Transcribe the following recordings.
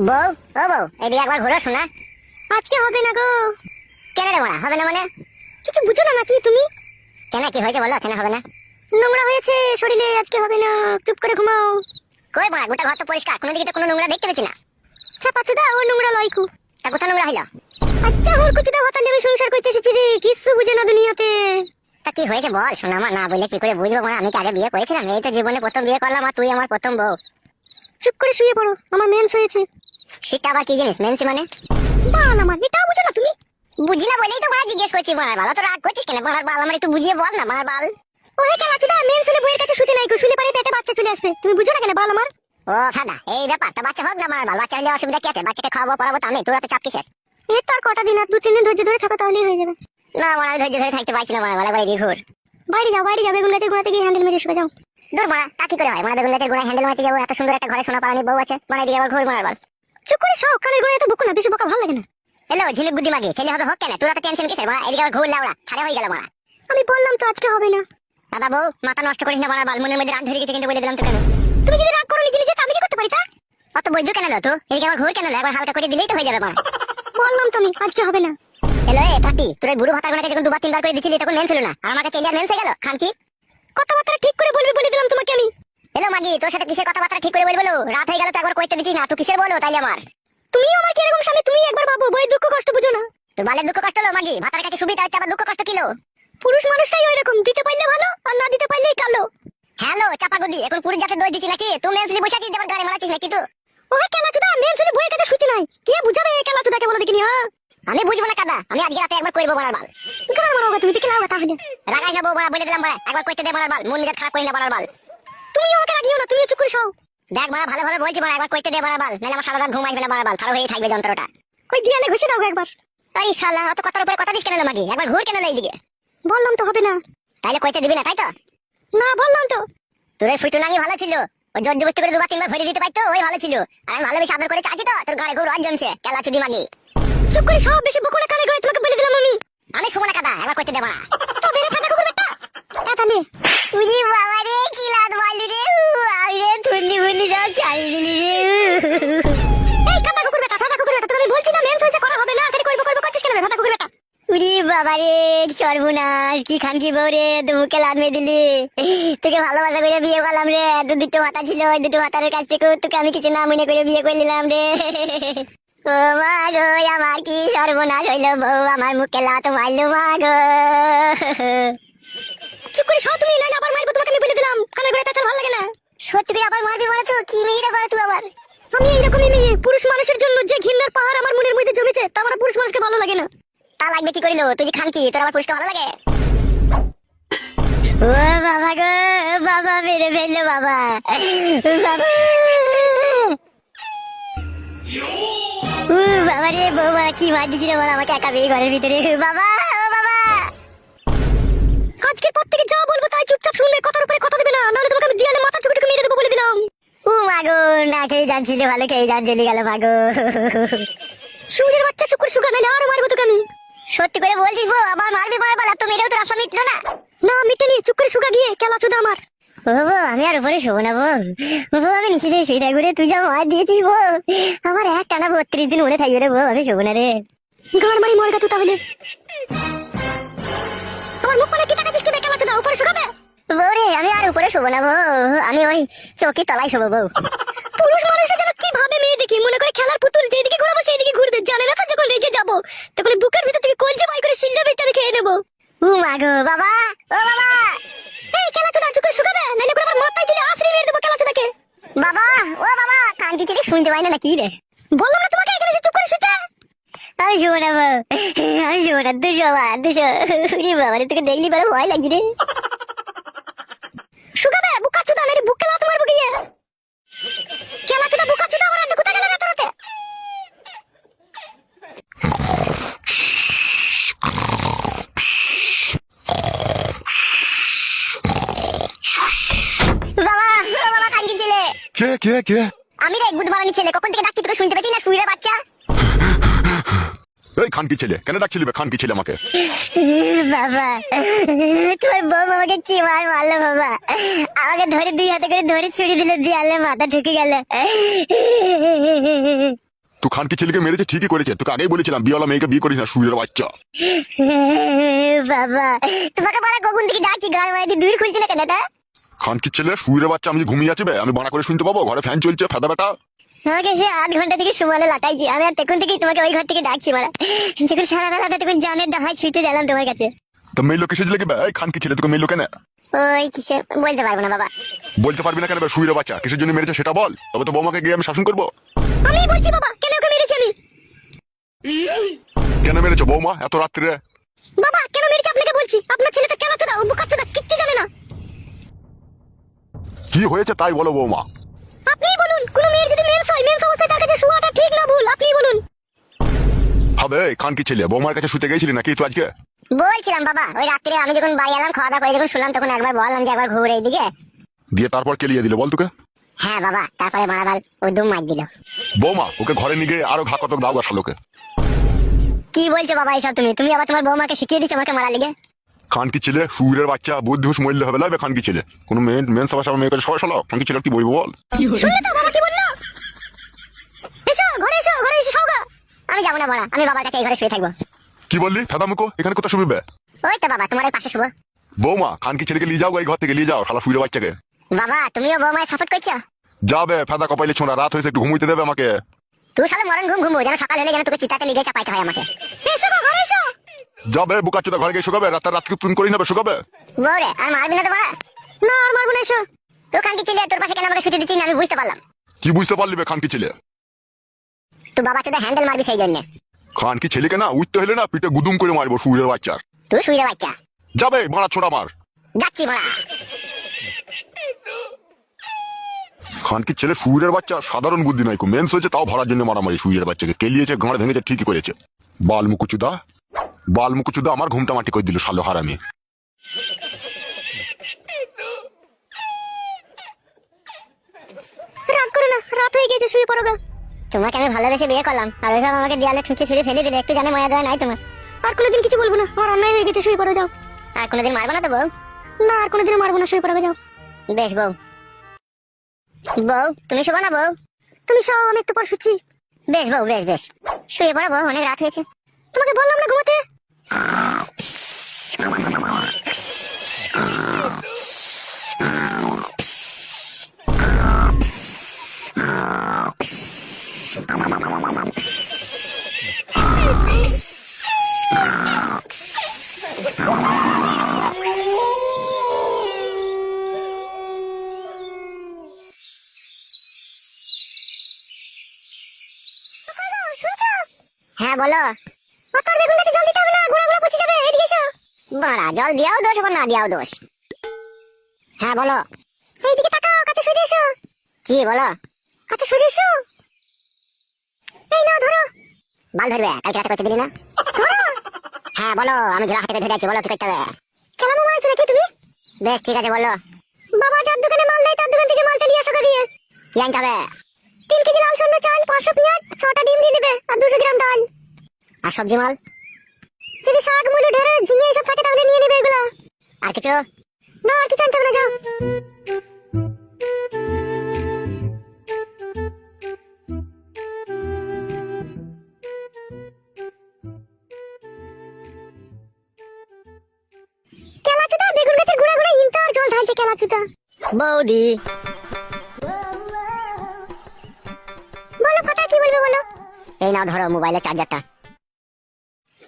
বউ, ও বউ, এদিকে একবার ঘুরো শোনা। আজকে হবে না গো। কেন রে বড়া, হবে না মানে? কিছু বুঝো না নাকি তুমি? কেন, কি হয়েছে বলো, কেন হবে না? নোংরা হয়েছে শরীরে, আজকে হবে না। চুপ করে ঘুমাও। কই বড়া, গোটা ঘর তো পরিষ্কার, কোনো দিকে তো কোনো নোংরা দেখতে পেছি না। ছাপাচুদা ও নোংরা লয় খুব। তা কোথা নোংরা হইলো? আচ্ছা ওর কুচুদা হতালে আমি সংসার করতে এসেছি রে, কিছু বুঝে না দুনিয়াতে। তা কি হয়েছে বল শোনা, আমার না বললে কি করে বুঝবো? মানে আমি কি আগে বিয়ে করেছিলাম? এই তো জীবনে প্রথম বিয়ে করলাম, আর তুই আমার প্রথম বউ। চুপ করে শুয়ে পড়ো, আমার মেন্স হয়েছে। সেটা আবার কি জিনিস মেন্সি মানে? বাল আমার, এটাও বুঝো না তুমি? বুঝি না বলেই তো বড়া জিজ্ঞেস করছি। মার বাল, তো রাগ করছিস কেন? মার বাল আমার একটু বুঝিয়ে বল না, মার বাল। ও হে কালাচুদা, মেন্স হলে বইয়ের কাছে শুতে নাই গো, শুলে পারে পেটে বাচ্চা চলে আসবে। তুমি বুঝো না কেন বাল আমার? ও সাদা, এই ব্যাপার। তা বাচ্চা হোক না মার বাল, বাচ্চা হলে অসুবিধা কি আছে? বাচ্চাকে খাওয়াবো পড়াবো তো আমি, তোরা তো চাপ কিসের? এই তো আর কটা দিন, আর 2-3 দিন ধৈর্য ধরে থাকো, তাহলেই হয়ে যাবে। না মার, আমি ধৈর্য ধরে থাকতে পারছি না মার বাল, একবার এদিকে ঘুর। বাইরে যাও, বাইরে যাও, বেগুন গাছের গোড়াতে গিয়ে হ্যান্ডেল মেরে শুয়ে যাও। দূর মারা, তা কি করে হয়? মানে বেগুন গাছের গোড়ায় হ্যান্ডেল মারতে যাবো? এত সুন্দর একটা ঘরে সোনা পালানি বউ আছে, মানে এদিকে আবার ঘুর মার বাল। চুপ করে শোও, কানের গোড়ায় তো বকো না, বেশি বকা ভালো লাগে না। হ্যালো ঝিনুক বুদ্ধি মাগি, ছেলে হবে হোক কেন? তোরা তো টেনশন কিসের মারা? এদিকে আবার ঘুর লাউড়া, খারাপ হয়ে গেল মারা। আমি বললাম তো আজকে হবে না। দাদা বউ, মাথা নষ্ট করিস না মারা বাল, মনের মধ্যে রাগ ধরে গেছে কিন্তু বলে দিলাম তো কেন? তুমি যদি রাগ করো নিজে নিজে, তা আমি কি করতে পারি তা? অত বৈদ্য কেন লো তো? এদিকে আবার ঘুর কেন লো? একবার হালকা করে দিলেই তো হয়ে যাবে মারা। বললাম তো আমি আজকে হবে না। হ্যালো এ পাটি, তোর এই বুড়ো ভাতা গুলোকে যখন 2-3 বার করে দিছিলি তখন মেন ছিল না, আর আমার কাছে এলিয়া মেন হয়ে গেল খান কি? কথাবার্তা ঠিক করে বলবি বলে দিলাম তোমাকে আমি। হ্যালো মাগি, তোর সাথে কিসের কথাবার্তা ঠিক করে বলবো? রাত হয়ে গেল তো একবার কইতে দিছিস না, তুই কিসের বলো তাইলে আমার? তুমিও আমার কি এরকম স্বামী? তুমি একবার ভাবো, বই দুঃখ কষ্ট বুঝো না। তোর বালের দুঃখ কষ্ট হলো মাগি, ভাতার কাছে সুবিধা হচ্ছে, আবার দুঃখ কষ্ট কিলো? পুরুষ মানুষটাই ওই রকম, দিতে পারলে ভালো আর না দিতে পারলেই কালো। হ্যালো চাপা গদি, এখন পুরুষ জাতে দই দিচ্ছি নাকি? তুই মেনসলি বসে আছিস, আবার গাড়ি মারাচ্ছিস নাকি তুই? ওহে কেলাচুদা, মেন ছেলে বইয়ের কাছে শুতে নাই, কে বুঝাবে এই কেলাচুদাকে বলো দেখিনি? হ্যাঁ আমি বুঝবো না কাদা, আমি আজকে রাতে একবার কইবো মারার বাল। গান মারাও তুমি, দেখে লাও তাহলে। রাগাই না বউ মারা, বলে দিলাম মারা, একবার কইতে দে মারার বাল, মন নিজে খারাপ করি না মারার বাল। তুমিও আমাকে রাগিও না, তুমিও চুপ করে শোও। দেখ মারা, ভালোভাবে বলছি মারা, একবার কইতে দে মারার বাল, নাহলে আমার সারা রাত ঘুম আসবে না মারার বাল, খারাপ হয়েই থাকবে যন্ত্রটা। ওই দিয়ালে ঘষে দাও গো একবার। এই শালা, অত কথার উপরে কথা দিস কেন লো মাগি? একবার ঘুর কেন লো এইদিকে? বললাম তো হবে না। তাইলে কইতে দিবি না তাই তো? না বললাম তো। তোর এই ফুটুনাঙ্গি ভালো ছিল, ওই জোর জবরদস্তি করে 2-3 বার ভরে দিতে পারতো, ওই ভালো ছিল। আর আমি ভালোবেসে আদর করে চাচ্ছি তো, তোর ঘরে ঘুর রাজ জমছে কেলা চুদি মাগি। চুপ করে সব, বেশি বকো না, কানে করে তোমাকে বলে দিলাম আমি। আমি শুবো না কাদা, একবার কইতে দে মারা। তো বেরে ফাটা কুকুর বেটা। তাহলে উজি বাবা রে, কি লাদ মারলি রে, আমি রে থুন্নি ফুন্নি সব ছাড়ি দিলি রে। এই কাটা কুকুর বেটা, ফাটা কুকুর বেটা, তোকে আমি বলছি না মেন্স হয়েছে, করা হবে না, খালি কইবো কইবো করছিস কেন রে ফাটা কুকুর বেটা? উজি বাবা রে, সর্বনাশ, কি খান কি বউ রে, তুই মুখে লাদ মেরে দিলি। তোকে ভালোবাসা করে বিয়ে করলাম রে, দুটো মাথা ছিল, ওই দুটো মাথার কাছ থেকে তোকে আমি কিছু না মনে করে বিয়ে করে নিলাম রে। ও মা গো, আমার কি সর্বনাশ হইলো, বউ আমার মুখে লাত মারলো মা গো। চুপ করে শোও তুমি, নাইলে আবার মারবো তোমাকে, আমি বলে দিলাম। কানে করে পেঁচাল ভালো লাগে না। সত্যি করে আবার মারবি মানে? তো কি মেয়েরা করে তুই আবার? আমি এইরকমই মেয়ে, পুরুষ মানুষের জন্য যে ঘৃণার পাহাড় আমার মনের মধ্যে জমেছে, তা আমার পুরুষ মানুষকে ভালো লাগে না। তা লাগবে কি করিল? তুই যে খান কি, তোর আবার পুরুষকে ভালো লাগে? ও বাবা গো, বাবা মেরে ফেললো বাবা, বাবা। বাবা রে, বৌমা কি মার দিছিল বল আমাকে একা পেয়ে ঘরের ভিতরে। বাবা, ও বাবা। আজকের পর থেকে যা বলবো তাই চুপচাপ শুনবে, কথার উপরে কথা দেবে না, নাহলে তোমাকে আমি দিয়ালে মাথা চুকুটুকু মেরে দেবো বলে দিলাম। ও মাগো, না খেয়ে জানছিল, ভালো খেয়ে জান চলে গেল মাগো। শুনের বাচ্চা, চুপ করে শুকা, নাহলে আরো মারবো তোকে আমি। সত্যি করে বলছিস বউ, আবার মারবি মারবার? তো মেরেও তো রাস্তা মিটলো না। না মিটেনি, চুপ করে শুকা গিয়ে কেলাচুদা আমার। ও বউ, আমি আর উপরে শোবো না বউ। বউ আমি নিচে দিয়ে শুয়ে থাকবো রে, তুই যা মার দিয়েছিস বউ, আমার এক টানা 32 দিন মনে থাকবে রে বউ, আমি শোবো না রে। গান মারি মরে গা তুই তাহলে। আমার মুখ মানে কি তাকাচ্ছিস কি বে কেলাচুদা? উপরে শুকাবে? বউ রে, আমি আর উপরে শোবো না বউ, আমি ওই চৌকি তলায় শোবো বউ। পুরুষ মানুষের যেন কি ভাবে মেয়ে দেখি, মনে করে খেলার পুতুল, যেদিকে ঘুরাবো সেইদিকে ঘুরবে, জানে না তো যখন রেগে যাবো তখন বুকের ভিতর থেকে কলজে বাই করে শিল্লা বেচে আমি খেয়ে নেবো। ও মাগো, বাবা, ও বাবা। এই কেলাচুদা, চুপ করে শুকাবে, নাহলে করে আমার মাথায় তুলে আছড়ে মেরে দেবো কেলাচুদাকে। বাবা, ও বাবা, কান্তি ছেলে শুনতে পাই না নাকি রে? বললাম না তোমাকে এখানে এসে চুপ করে শুতে। আমি শোবো না বউ, আমি শোবো না, দুশো দুশো। বাবা রে, তোকে দেখলি বলে ভয় লাগছে রে। শুকাবে বুকাচুদা, নাহলে বুকে লাত মারবো গিয়ে। কেলাচুদা বুকাচুদা, আমার এত কোথায় গেল রাতে রাতে? বাবা, ও বাবা, কান্তি ছেলে। কে কে কে? আমি রে, গুড মারানি ছেলে, কখন থেকে ডাকছি তোকে শুনতে পাচ্ছি না, শুয়ে বাচ্চা। এই খানকি ছেলে, কেন ডাকছিলি বে খানকি ছেলে আমাকে? বাবা, তোর বউ আমাকে কি মার মারলো বাবা, আমাকে ধরে 2 হাতে করে ধরে ছুরি দিল, দিয়ে মাথা ঢুকে গেল। তুই খানকি ছেলেকে মেরেছে ঠিকই করেছে, তোকে আগেই বলেছিলাম বিয়েওয়ালা মেয়েকে বিয়ে করিস না, সুরের বাচ্চা। বাবা, তোমাকে বলা কখন থেকে ডাকছি, গান মারাতে দূর খুলছে না কেন তা? খানকির ছেলে সুরের বাচ্চা, আমি ঘুমিয়ে আছি বে, আমি বানা করে শুনতে পাবো? ঘরে ফ্যান চলছে, ফেদা বেটা। আমাকে সে 8 ঘন্টা থেকে সুমালে লাটাইছি, আমি আর তখন থেকেই তোমাকে ওই ঘর থেকে ডাকছি মারা। যখন সারা বেলাটা তখন জানের ডাহাই ছুটে গেলাম তোমার কাছে। তো মেয়ে লোক কিসে লেগে এই খানকি ছেলে তোকে মেয়ে লোকে না? ওই কিসে বলতে পারবো না বাবা। বলতে পারবি না কেন বে? সুরের বাচ্চা কিসের জন্য মেরেছে সেটা বল, তবে তো বৌমাকে গিয়ে আমি শাসন করবো। আমি বলছি বাবা, কেন ওকে মেরেছি আমি? কেন মেরেছো বৌমা এত রাত্রে? বাবা কেন মেরেছি আপনাকে বলছি। আপনার ছেলেটা কেন চোদা, ও বোকাচোদা, কিচ্ছু জানে না। কি হয়েছে তাই বলো বৌমা। আপনিই বলুন, কোন মেয়ের যদি মেন্স হয়, মেন্স অবস্থায় তার কাছে শোয়াটা ঠিক না ভুল, আপনিই বলুন। হবে এই খানকি ছেলে বৌমার কাছে শুতে গেছিলি নাকি তুই আজকে? বলছিলাম বাবা, ওই রাত্রে আমি যখন বাড়ি এলাম খাওয়া দাওয়া করে যখন শুনলাম, তখন একবার বললাম যে একবার ঘুরে এইদিকে। দিয়ে তারপর কেলিয়ে দিল বল তোকে? হ্যাঁ বাবা, তারপরে মারাবাল ও দুম মার দিল। বৌমা ওকে ঘরে নিয়ে গিয়ে আরো ঘা কত দাও গা শালোকে। কি বলছো বাবা এসব? তুমি আবার তোমার বৌমাকে শিখিয়ে দিচ্ছ আমাকে মারা লিগে? খানকি ছেলে সুরের বাচ্চা, বুদ্ধি হুঁশ মরলে হবে লাগবে খানকি ছেলে। কোনো মেন সবার মেয়ে কাছে সবাই শালো, খানকি ছেলে কি বলবো বল? শুনলে তো বাবা কি বললো? এসো ঘরে, এসো ঘরে, এসে শোগা। আমি যাবো না মারা, আমি বাবার কাছে এই ঘরে শুয়ে থাকবো। কি বললি ফেদা মুখো? এখানে কোথায় শুবি বে? ওই তো বাবা তোমার ওই পাশে শুবো। বৌমা খানকি ছেলেকে নিয়ে যাও, এই ঘর থেকে নিয়ে যাও শালা সুরের বাচ্চাকে। বাবা তুমিও বৌমায় সাপোর্ট করছো? যাবে ফেদা কপাইলে ছোঁড়া, রাত হয়েছে একটু ঘুমুইতে দেবে আমাকে। তুই সালে মরণ ঘুমবো, যেন সকাল হলে যেন তোকে চিতাতে লিগে চাপাইতে হয় আমাকে। এসো গো, ঘরে এসো। যাবে বুকাচোদা ঘরে গিয়ে শুকাবে, রাতকে তুন করি নেবে শুকাবে। বৌরে আর মারবি না তো মারা? না আর মারবো না, এসো। তুই খানকি ছিলে, তোর পাশে কেন আমাকে শুতে দিচ্ছিস না আমি বুঝতে পারলাম। কি বুঝতে পারলি বে খানকি ছেলে? তুই বাবা চোদা হ্যান্ডেল মারবি সেই জন্য। খানকি ছেলেকে না উঠতে হলে না পিঠে গুদুম করে মারবো সুরের বাচ্চার। তুই শুয়ে বাচ্চা। যাবে মারা ছোড়া মার। যাচ্ছি মারা। খানকি ছেলে সুরের বাচ্চা সাধারণ বুদ্ধি নাই, মেন্স হয়েছে তাও ভরার জন্য মারামারি। সুরের বাচ্চাকে কেলিয়েছে, গাঁড় ভেঙেছে, ঠিকই করেছে। বালমুকুচুদা আমার ঘুমটা মাটি করে দিল শালো হারামি। রাগ করো না, রাত হয়ে গেছে, শুয়ে পড়ো গা। তোমাকে আমি ভালোবেসে বিয়ে করলাম, আর ওইভাবে আমাকে দেয়ালে ঠুকে ছুড়ে ফেলে দিলে, একটু জানে মায়া দেওয়া নাই তোমার? আর কোনোদিন কিছু বলবো না, আমার অন্যায় হয়ে গেছে, শুয়ে পড়ো যাও। আর কোনোদিন মারবো না তো বউ? না আর কোনোদিনও মারবো না, শুয়ে পড়ো যাও। বেশ বউ। বউ তুমি শোবো না বউ? তুমি সব, আমি একটু পর শুচ্ছি। বেশ বউ, বেশ বেশ শুয়ে পড়ো বউ, অনেক রাত হয়েছে। তোমাকে বললাম না ঘুমাতে। হ্যাঁ বলো। মাথার বেগুন গাছে জল দিতে হবে না, গোড়াগুলো পচে যাবে, এদিকে এসো। বাড়া জল দিয়াও দোষ আবার না দিয়াও দোষ। হ্যাঁ বলো। এইদিকে তাকাও, কাছে সরে এসো। কি বলো? কাছে সরে এসো। এই নাও ধরো। বাল ধরবে, কালকে রাতে করতে দিলি না? ধরো। হ্যাঁ বলো, আমি জোড়া হাতে ধরে আছি, বলো কি করতে হবে? খেলামো মারাইছো নাকি তুমি? বেশ ঠিক আছে বলো। বাবা যার দোকানে মাল দেয় তার দোকান থেকে মালটা নিয়ে আসো গিয়ে। কি আনতে হবে? 3 কেজি লাল সন্ধ্যা চাল, 500 পেঁয়াজ, 6টা ডিম নিয়ে নেবে, আর 200 গ্রাম ডাল। আর সবজি মাল? যদি শাক, মূলো, ঢেঁড়স, ঝিঙে এসব থাকে তাহলে নিয়ে নেবে এগুলো। আর কিছু? না আর কিছু আনতে হবে না, যাও। কেলাচুদা বেগুন গাছের গোড়া গোড়া ইন্টার জল ঢালছে কেলাচুদা। বৌদি বলো ফাটা, কি বলবে বলো। এই নাও ধরো মোবাইলের চার্জারটা।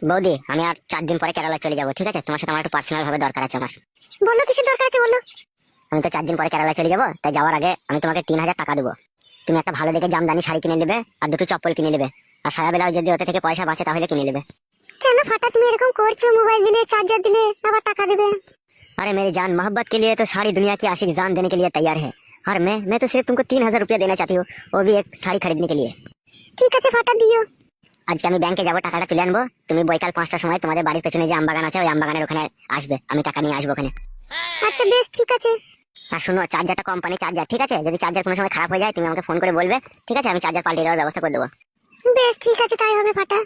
বৌদি আমি আর 4 দিন পরে কেরালা চলে যাবো, ঠিক আছে? তোমার সাথে আমার একটু পার্সোনাল ভাবে দরকার আছে আমার। বলো কিসের দরকার আছে বলো। আমি তো 4 দিন পরে কেরালা চলে যাবো, তাই যাওয়ার আগে আমি তোমাকে 3000 টাকা দেবো। তুমি একটা ভালো দেখে জামদানি শাড়ি কিনে নেবে, আর 2টো চপ্পল কিনে নেবে, আর সারা বেলাও যদি ওতে থেকে পয়সা বাঁচে তাহলে কিনে নেবে। কেন ফাটা তুমি এরকম করছো? মোবাইল দিলে, চার্জার দিলে, আবার টাকা দেবে। अरे मेरी जान, मोहब्बत के लिए तो सारी दुनिया की आशिक जान देने के लिए तैयार है, और मैं तो सिर्फ तुमको 3000 रुपया देना चाहती हूँ, वो भी एक साड़ी खरीदने के लिए। ঠিক আছে ফাটা, দিও। আজকে আমি ব্যাংকে যাবো, টাকাটা তুলে আনবো। তুমি বৈকাল 5টার সময় তোমাদের বাড়ির পেছনে যে আমবাগান আছে ওই আমবাগানের ওখানে আসবে, আমি টাকা নিয়ে আসবো ওখানে। আচ্ছা বেশ ঠিক আছে। আর শোনো, চার্জারটা কোম্পানি চার্জার, ঠিক আছে? যদি চার্জার কোনো সময় খারাপ হয়ে যায় তুমি আমাকে ফোন করে বলবে, ঠিক আছে? আমি চার্জার পাল্টে দেওয়ার ব্যবস্থা করে দেবো। বেশ ঠিক আছে, তাই হবে ফাটা।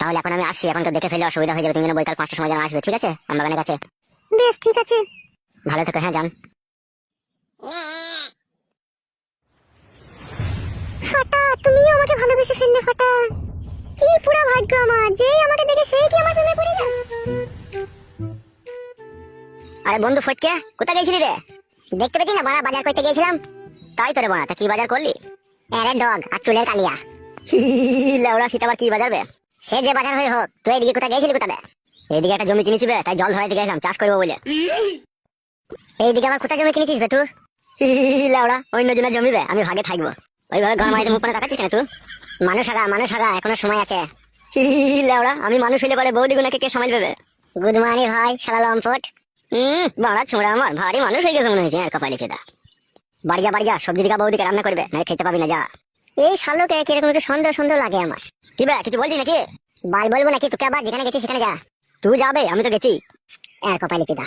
তাহলে এখন আমি আসছি, এখন তো দেখে ফেলে অসুবিধা হয়ে যাবে, তুমি যেন বৈকাল 5টার সময় যেন আসবে, ঠিক আছে? আমবাগানের কাছে। বেশ ঠিক আছে। ভালো থেকো, হ্যাঁ যান। ফাটা তুমিও আমাকে ভালোবেসে ফেললে ফাটা। আমার, যেই আমাকে দেখে সেই কি আমার প্রেমে পড়ে যায়। আরে বন্ধু ফটকে, কোথায় গেছিলি রে? দেখতে পেয়েছি না বাড়া, বাজার করতে গেছিলাম। তাই তো রে বাড়া, তা কি বাজার করলি? আরে ডগ আর চুলের কালিয়া। লেওড়া শীত আবার কি বাজারবে? সে যে বাজার হয়ে হোক, তুই এদিকে কোথায় গেছিলি কোথায়? এইদিকে একটা জমি কিনেছি বে, তাই জল ধরাইতে গেছিলাম চাষ করবো বলে। এইদিকে আবার কোথায় জমি কিনেছিস বে তুই? লেওড়া অন্য জনের জমি বে, আমি ভাগে থাকবো। ওইভাবে ঘর মাইতে মুখ পানে তাকাচ্ছিস কেন তুই? মানুষ আগা এখনো সময় আছে। লেওড়া আমি মানুষ হইলে পরে বৌদি গুনাকে কে সামাল দেবে? গুড মর্নিং ভাই শালা লম্পট। বাড়া ছোঁড়া আমার ভারী মানুষ হয়ে গেছে মনে হয়েছে আর কপালে চোদা। বাড়ি যা সবজি দিকা বৌদিকে রান্না করবে, না খেতে পাবি না যা। এই শালোকে কিরকম একটু সন্দেহ সন্দেহ লাগে আমার। কি বে কিছু বলছিস নাকি? বাল বলবো নাকি তোকে, আবার যেখানে গেছিস সেখানে যা। তুই যাবে, আমি তো গেছি আর কপালে চোদা।